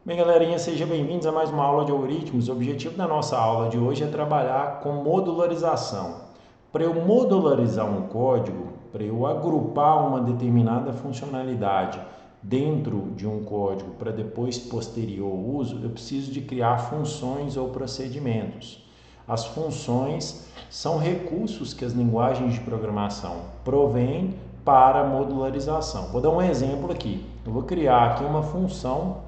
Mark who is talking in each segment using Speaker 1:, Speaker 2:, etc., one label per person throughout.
Speaker 1: Bem, galerinha, sejam bem-vindos a mais uma aula de algoritmos. O objetivo da nossa aula de hoje é trabalhar com modularização. Para eu modularizar um código, para eu agrupar uma determinada funcionalidade dentro de um código para depois posterior uso, eu preciso de criar funções ou procedimentos. As funções são recursos que as linguagens de programação provêm para modularização. Vou dar um exemplo aqui. Eu vou criar aqui uma função.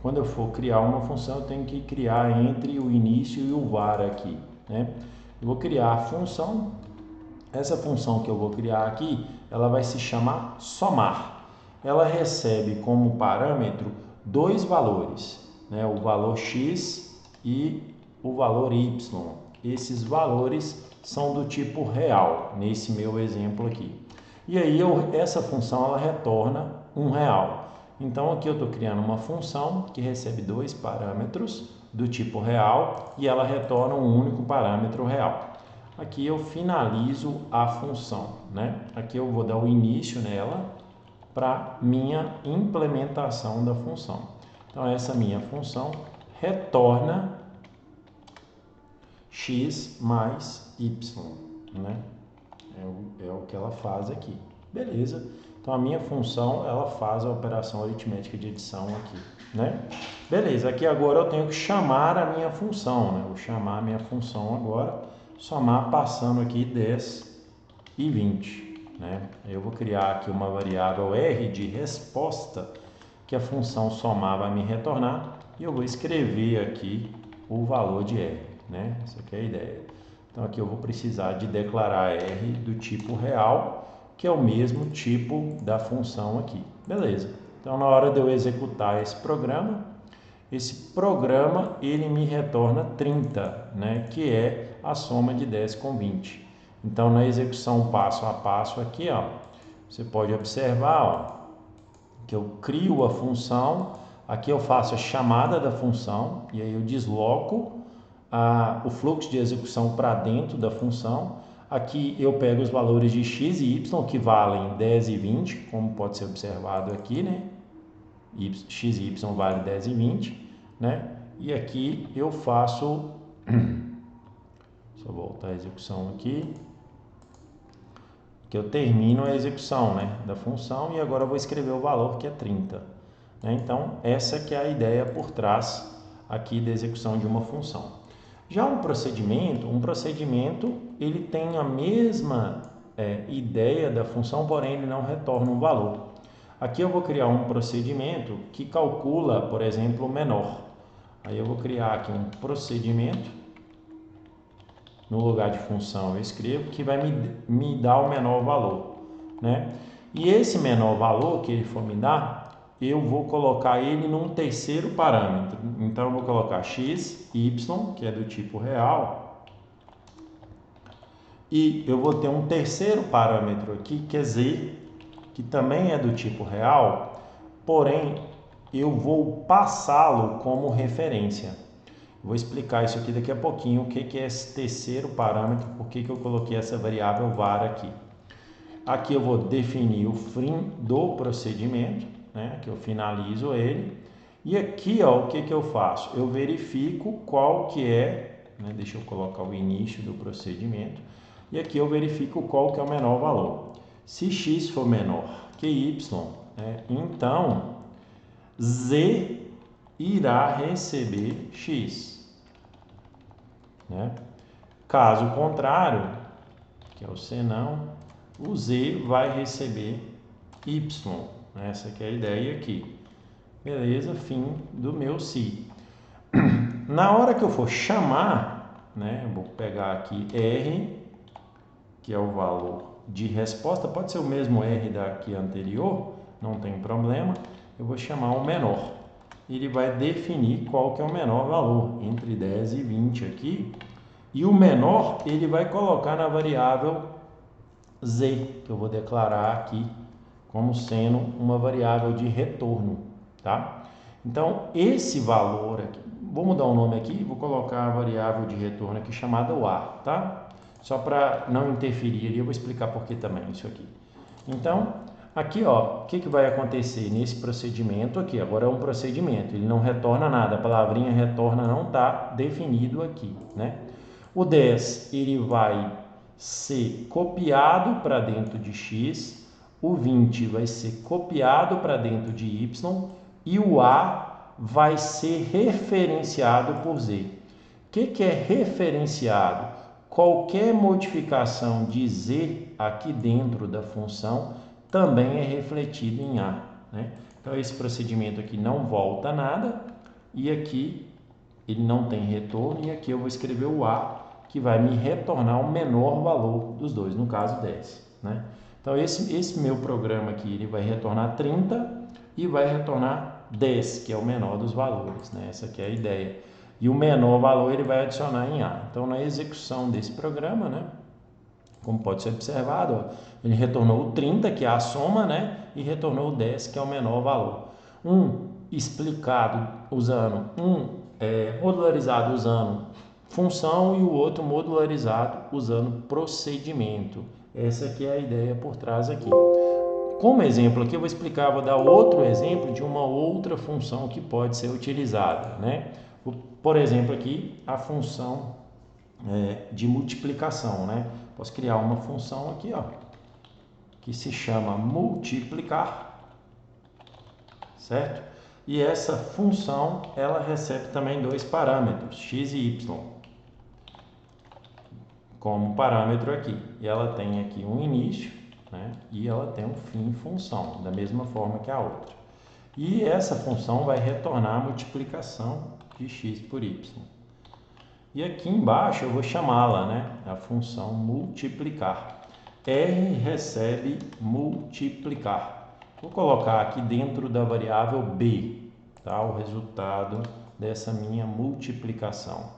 Speaker 1: Quando eu for criar uma função, eu tenho que criar entre o início e o var aqui, né? Eu vou criar a função. Essa função que eu vou criar aqui, ela vai se chamar somar. Ela recebe como parâmetro dois valores, né? O valor x e o valor y. Esses valores são do tipo real, nesse meu exemplo aqui. E aí, essa função ela retorna um real. Então, aqui eu estou criando uma função que recebe dois parâmetros do tipo real e ela retorna um único parâmetro real. Aqui eu finalizo a função, né? Aqui eu vou dar o início nela para minha implementação da função. Então, essa minha função retorna x mais y, né? É o que ela faz aqui. Beleza? Então, a minha função, ela faz a operação aritmética de adição aqui, né? Beleza, aqui agora eu tenho que chamar a minha função, né? Vou chamar a minha função agora, somar passando aqui 10 e 20, né? Eu vou criar aqui uma variável r de resposta, que a função somar vai me retornar, e eu vou escrever aqui o valor de r, né? Essa aqui é a ideia. Então, aqui eu vou precisar de declarar r do tipo real, que é o mesmo tipo da função aqui. Beleza. Então, na hora de eu executar esse programa ele me retorna 30, né? Que é a soma de 10 com 20. Então, na execução passo a passo aqui, ó, você pode observar, ó, que eu crio a função, aqui eu faço a chamada da função, e aí eu desloco o fluxo de execução para dentro da função. Aqui eu pego os valores de x e y, que valem 10 e 20, como pode ser observado aqui, né? X e y vale 10 e 20, né? E aqui eu faço, deixa eu voltar a execução aqui, que eu termino a execução, né, da função, e agora eu vou escrever o valor que é 30. Né? Então, essa que é a ideia por trás aqui da execução de uma função. Já um procedimento ele tem a mesma ideia da função, porém ele não retorna um valor. Aqui eu vou criar um procedimento que calcula, por exemplo, o menor. Aí eu vou criar aqui um procedimento, no lugar de função eu escrevo, que vai me dar o menor valor, né? E esse menor valor que ele for me dar, eu vou colocar ele num terceiro parâmetro. Então, eu vou colocar x, y, que é do tipo real, e eu vou ter um terceiro parâmetro aqui, que é z, que também é do tipo real, porém, eu vou passá-lo como referência. Vou explicar isso aqui daqui a pouquinho, o que é esse terceiro parâmetro, por que eu coloquei essa variável var aqui. Aqui eu vou definir o fim do procedimento, né, que eu finalizo ele. E aqui, ó, o que eu faço? Eu verifico qual que é, né, deixa eu colocar o início do procedimento. E aqui eu verifico qual que é o menor valor. Se x for menor que y, né, então z irá receber x. Né? Caso contrário, que é o senão, o z vai receber y. Essa que é a ideia aqui. Beleza? Fim do meu se. Na hora que eu for chamar, né, eu vou pegar aqui r, que é o valor de resposta, pode ser o mesmo r daqui anterior, não tem problema. Eu vou chamar o menor. Ele vai definir qual que é o menor valor, entre 10 e 20 aqui. E o menor, ele vai colocar na variável z, que eu vou declarar aqui como sendo uma variável de retorno, tá? Então, esse valor aqui, vou mudar o nome aqui, vou colocar a variável de retorno aqui chamada var, tá? Só para não interferir ali, eu vou explicar por que também isso aqui. Então, Aqui, ó, o que vai acontecer nesse procedimento aqui? Agora é um procedimento, ele não retorna nada, a palavrinha retorna não está definido aqui, né? O 10, ele vai ser copiado para dentro de x, o 20 vai ser copiado para dentro de y e o a vai ser referenciado por z. O que é referenciado? Qualquer modificação de z aqui dentro da função também é refletido em a, né? Então, esse procedimento aqui não volta nada e aqui ele não tem retorno e aqui eu vou escrever o a, que vai me retornar o menor valor dos dois, no caso 10, né? Então, esse meu programa aqui, ele vai retornar 30 e vai retornar 10, que é o menor dos valores, né? Essa aqui é a ideia. E o menor valor ele vai adicionar em a. Então, na execução desse programa, né? Como pode ser observado, ó, ele retornou o 30, que é a soma, né? E retornou o 10, que é o menor valor. Explicado usando, modularizado usando função e o outro modularizado usando procedimento. Essa aqui é a ideia por trás aqui. Como exemplo aqui, eu vou explicar, vou dar outro exemplo de uma outra função que pode ser utilizada, né? Por exemplo aqui, a função de multiplicação, né? Posso criar uma função aqui, ó, que se chama multiplicar, certo? E essa função, ela recebe também dois parâmetros, x e y, como parâmetro aqui. E ela tem aqui um início, né? E ela tem um fim em função, da mesma forma que a outra. E essa função vai retornar a multiplicação de x por y. E aqui embaixo eu vou chamá-la, né? A função multiplicar. R recebe multiplicar. Vou colocar aqui dentro da variável b, tá? O resultado dessa minha multiplicação,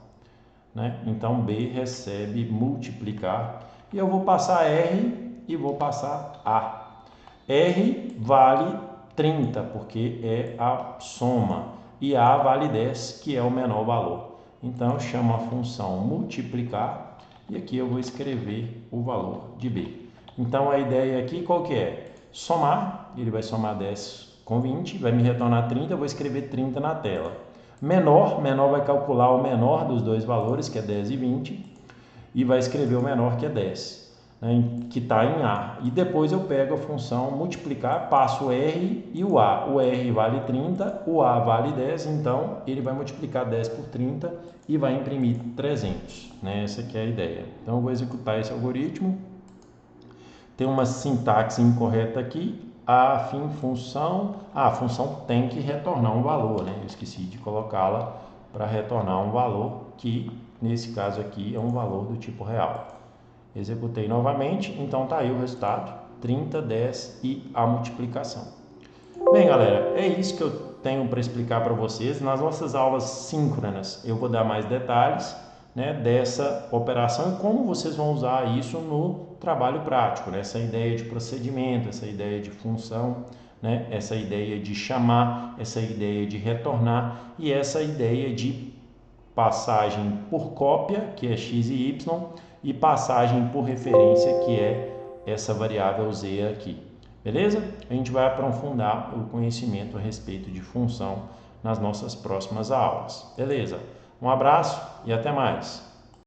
Speaker 1: né? Então, b recebe multiplicar e eu vou passar R e vou passar A. R vale 30, porque é a soma, e A vale 10, que é o menor valor. Então, eu chamo a função multiplicar e aqui eu vou escrever o valor de b. Então, a ideia aqui qual que é? Somar, ele vai somar 10 com 20, vai me retornar 30, eu vou escrever 30 na tela. Menor vai calcular o menor dos dois valores, que é 10 e 20, e vai escrever o menor, que é 10, né, que está em A. E depois eu pego a função multiplicar, passo o R e o A. O R vale 30, o A vale 10, então ele vai multiplicar 10 por 30 e vai imprimir 300. Né? Essa aqui é a ideia. Então eu vou executar esse algoritmo. Tem uma sintaxe incorreta aqui. A fim função, a função tem que retornar um valor, né? Eu esqueci de colocá-la para retornar um valor que, nesse caso aqui, é um valor do tipo real. Executei novamente, então tá aí o resultado, 30, 10 e a multiplicação. Bem, galera, é isso que eu tenho para explicar para vocês. Nas nossas aulas síncronas, eu vou dar mais detalhes, né, dessa operação e como vocês vão usar isso no trabalho prático, né? Essa ideia de procedimento, essa ideia de função, né? Essa ideia de chamar, essa ideia de retornar e essa ideia de passagem por cópia, que é x e y, e passagem por referência, que é essa variável z aqui. Beleza? A gente vai aprofundar o conhecimento a respeito de função nas nossas próximas aulas. Beleza? Um abraço e até mais!